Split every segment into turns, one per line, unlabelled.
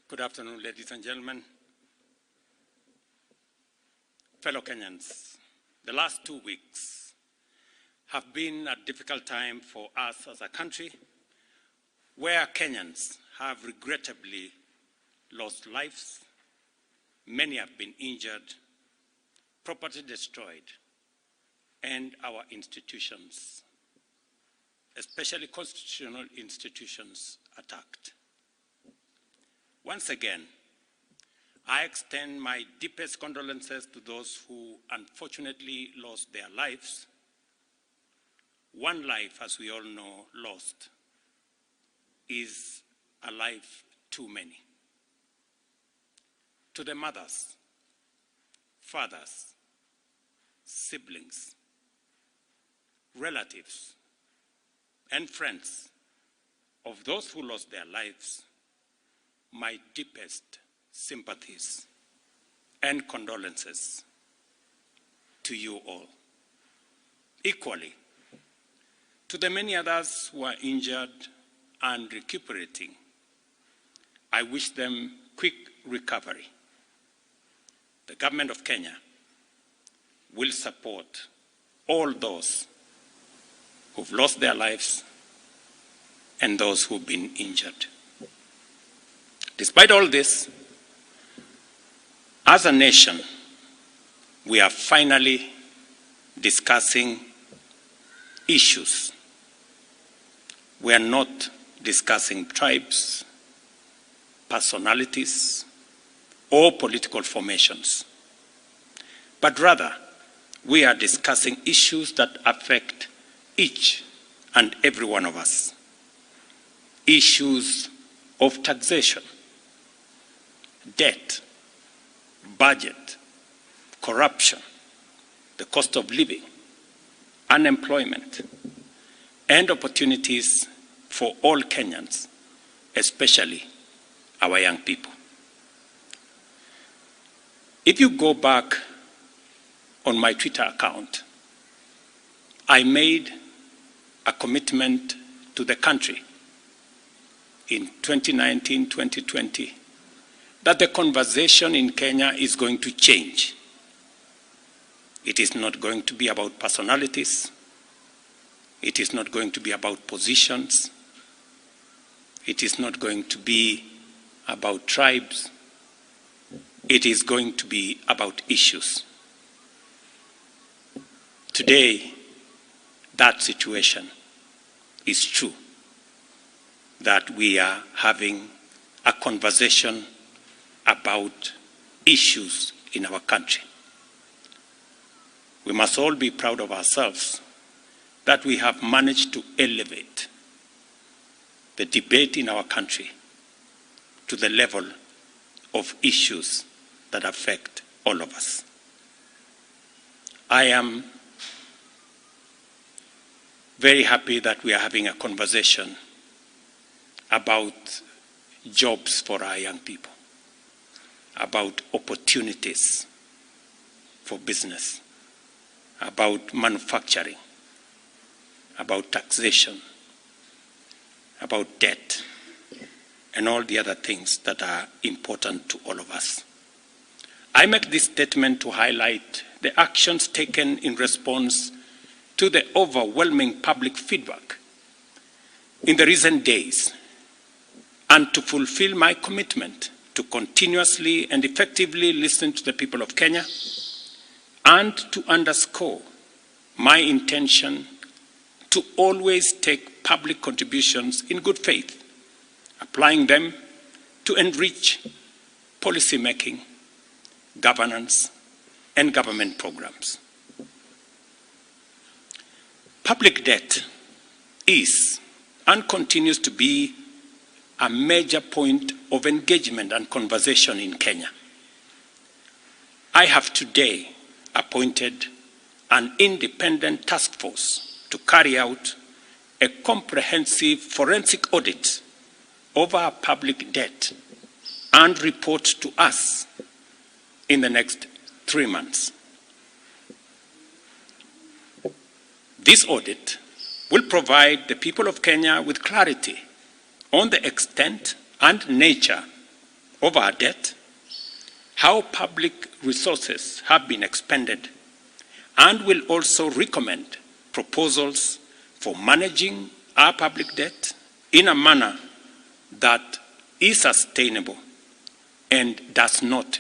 Good afternoon, ladies and gentlemen. Fellow Kenyans, the last 2 weeks have been a difficult time for us as a country, where Kenyans have regrettably lost lives, many have been injured, property destroyed, and our institutions, especially constitutional institutions, attacked. Once again, I extend my deepest condolences to those who unfortunately lost their lives. One life, as we all know, lost is a life too many. To the mothers, fathers, siblings, relatives, and friends of those who lost their lives, my deepest sympathies and condolences to you all. Equally, to the many others who are injured and recuperating, I wish them quick recovery. The government of Kenya will support all those who've lost their lives and those who've been injured. Despite all this, as a nation, we are finally discussing issues. We are not discussing tribes, personalities, or political formations, but rather we are discussing issues that affect each and every one of us. Issues of taxation, debt, budget, corruption, the cost of living, unemployment, and opportunities for all Kenyans, especially our young people. If you go back on my Twitter account, I made a commitment to the country in 2019-2020 that the conversation in Kenya is going to change. It is not going to be about personalities. It is not going to be about positions. It is not going to be about tribes. It is going to be about issues. Today, that situation is true, that we are having a conversation about issues in our country. We must all be proud of ourselves that we have managed to elevate the debate in our country to the level of issues that affect all of us. I am very happy that we are having a conversation about jobs for our young people, about opportunities for business, about manufacturing, about taxation, about debt, and all the other things that are important to all of us. I make this statement to highlight the actions taken in response to the overwhelming public feedback in the recent days, and to fulfill my commitment to continuously and effectively listen to the people of Kenya, and to underscore my intention to always take public contributions in good faith, applying them to enrich policy making, governance, and government programs. Public debt is and continues to be a major point of engagement and conversation in Kenya. I have today appointed an independent task force to carry out a comprehensive forensic audit over our public debt and report to us in the next 3 months. This audit will provide the people of Kenya with clarity on the extent and nature of our debt, how public resources have been expended, and will also recommend proposals for managing our public debt in a manner that is sustainable and does not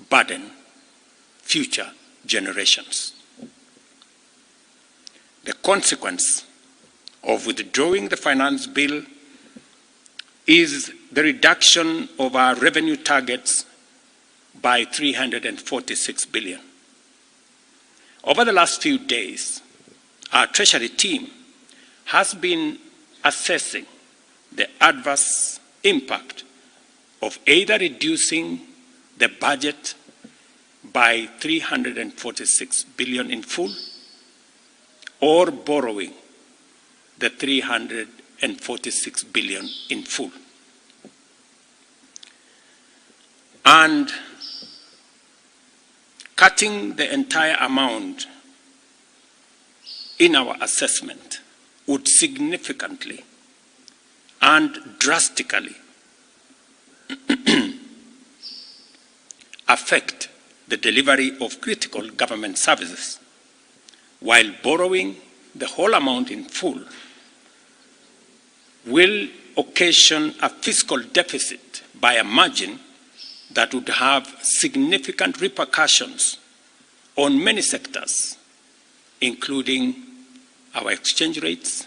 burden future generations. The consequence of withdrawing the finance bill is the reduction of our revenue targets by 346 billion. Over the last few days, our Treasury team has been assessing the adverse impact of either reducing the budget by 346 billion in full or borrowing the 346 billion in full. And cutting the entire amount in our assessment would significantly and drastically affect the delivery of critical government services, while borrowing the whole amount in full will occasion a fiscal deficit by a margin that would have significant repercussions on many sectors, including our exchange rates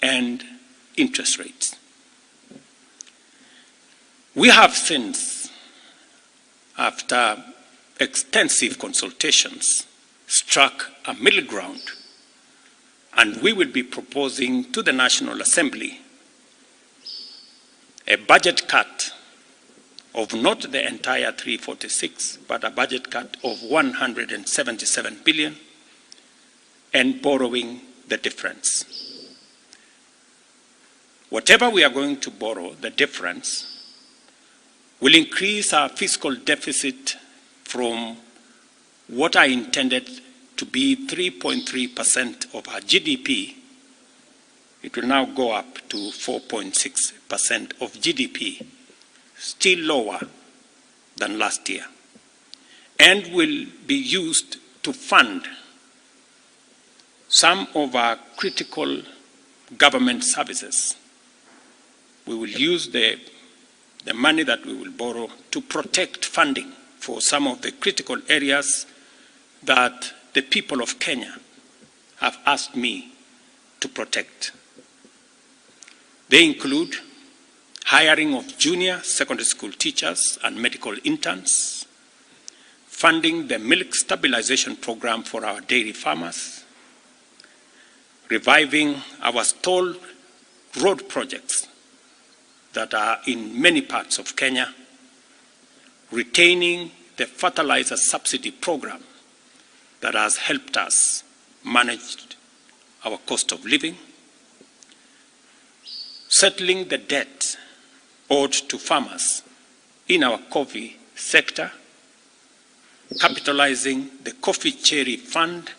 and interest rates. We have since, after extensive consultations, struck a middle ground, and we will be proposing to the National Assembly a budget cut of not the entire 346, but a budget cut of 177 billion, and borrowing the difference. Whatever we are going to borrow, the difference, will increase our fiscal deficit from what I intended to be 3.3% of our GDP. It will now go up to 4.6% of GDP, still lower than last year, and will be used to fund some of our critical government services. We will use the money that we will borrow to protect funding for some of the critical areas that the people of Kenya have asked me to protect. They include hiring of junior secondary school teachers and medical interns, funding the milk stabilization program for our dairy farmers, reviving our stalled road projects that are in many parts of Kenya, retaining the fertilizer subsidy program that has helped us manage our cost of living, settling the debt owed to farmers in our coffee sector, capitalizing the coffee cherry fund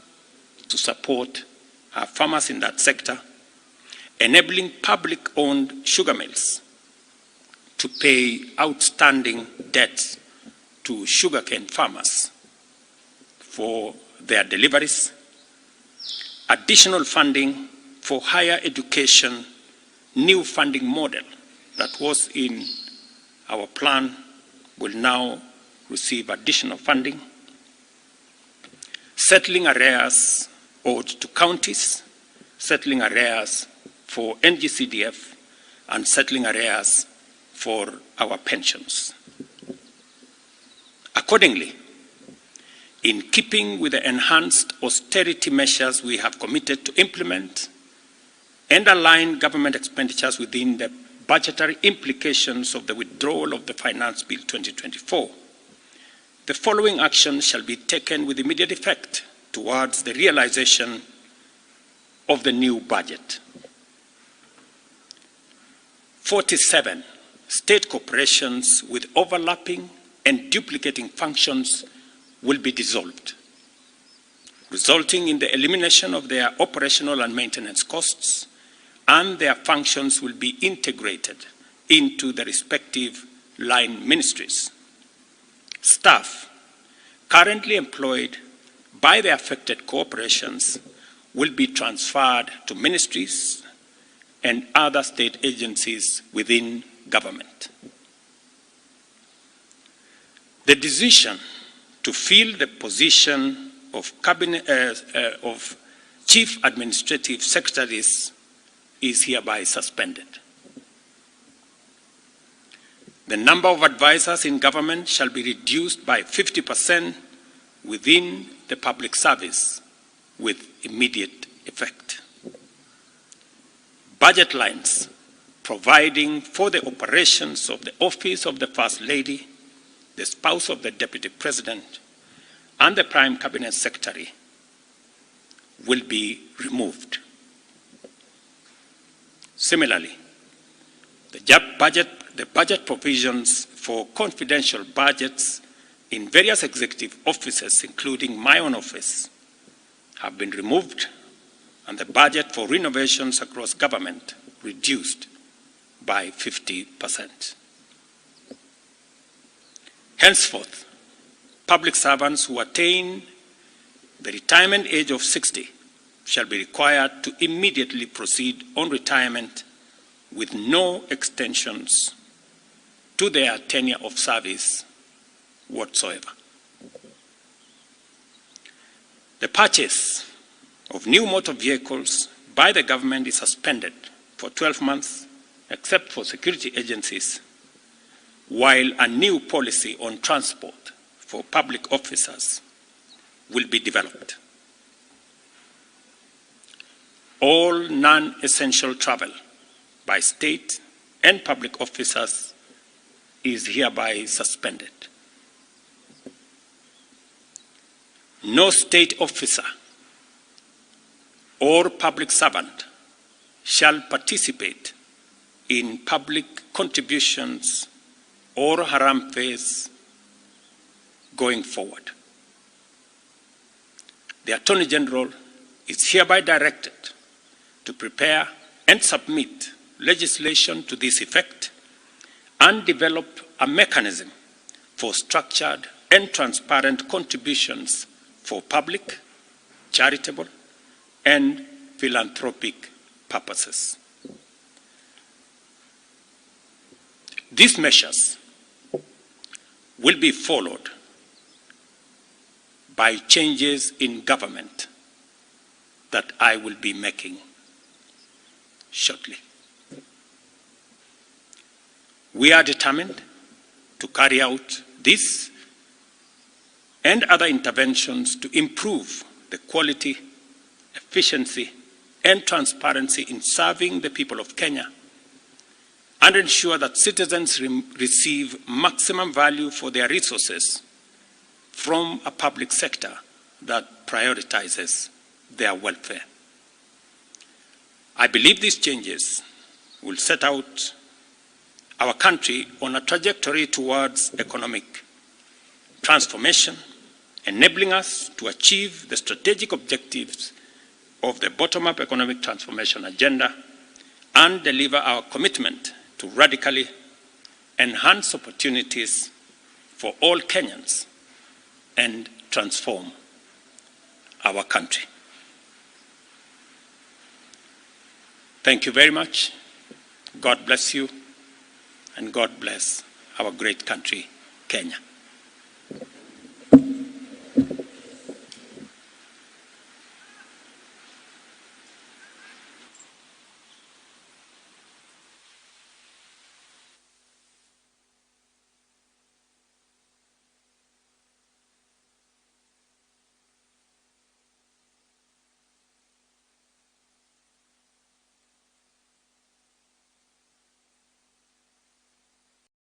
to support our farmers in that sector, enabling public-owned sugar mills to pay outstanding debts to sugarcane farmers for their deliveries, additional funding for higher education, new funding model that was in our plan will now receive additional funding, settling arrears owed to counties, settling arrears for NGCDF, and settling arrears for our pensions. Accordingly, in keeping with the enhanced austerity measures we have committed to implement and align government expenditures within the budgetary implications of the withdrawal of the Finance Bill 2024, the following actions shall be taken with immediate effect towards the realization of the new budget. 47 state corporations with overlapping and duplicating functions will be dissolved, resulting in the elimination of their operational and maintenance costs, and their functions will be integrated into the respective line ministries. Staff currently employed by the affected corporations will be transferred to ministries and other state agencies within government. The decision to fill the position of Chief Administrative Secretaries is hereby suspended. The number of advisors in government shall be reduced by 50% within the public service with immediate effect. Budget lines providing for the operations of the Office of the First Lady, the spouse of the Deputy President, and the Prime Cabinet Secretary will be removed. Similarly, the budget provisions for confidential budgets in various executive offices, including my own office, have been removed, and the budget for renovations across government reduced by 50%. Henceforth, public servants who attain the retirement age of 60 shall be required to immediately proceed on retirement with no extensions to their tenure of service whatsoever. The purchase of new motor vehicles by the government is suspended for 12 months, except for security agencies, while a new policy on transport for public officers will be developed. All non-essential travel by state and public officers is hereby suspended. No state officer or public servant shall participate in public contributions or haram-fees going forward. The Attorney General is hereby directed to prepare and submit legislation to this effect and develop a mechanism for structured and transparent contributions for public, charitable, and philanthropic purposes. These measures will be followed by changes in government that I will be making shortly. We are determined to carry out this and other interventions to improve the quality, efficiency, and transparency in serving the people of Kenya and ensure that citizens receive maximum value for their resources from a public sector that prioritizes their welfare. I believe these changes will set out our country on a trajectory towards economic transformation, enabling us to achieve the strategic objectives of the bottom-up economic transformation agenda and deliver our commitment to radically enhance opportunities for all Kenyans and transform our country. Thank you very much. God bless you, and God bless our great country, Kenya.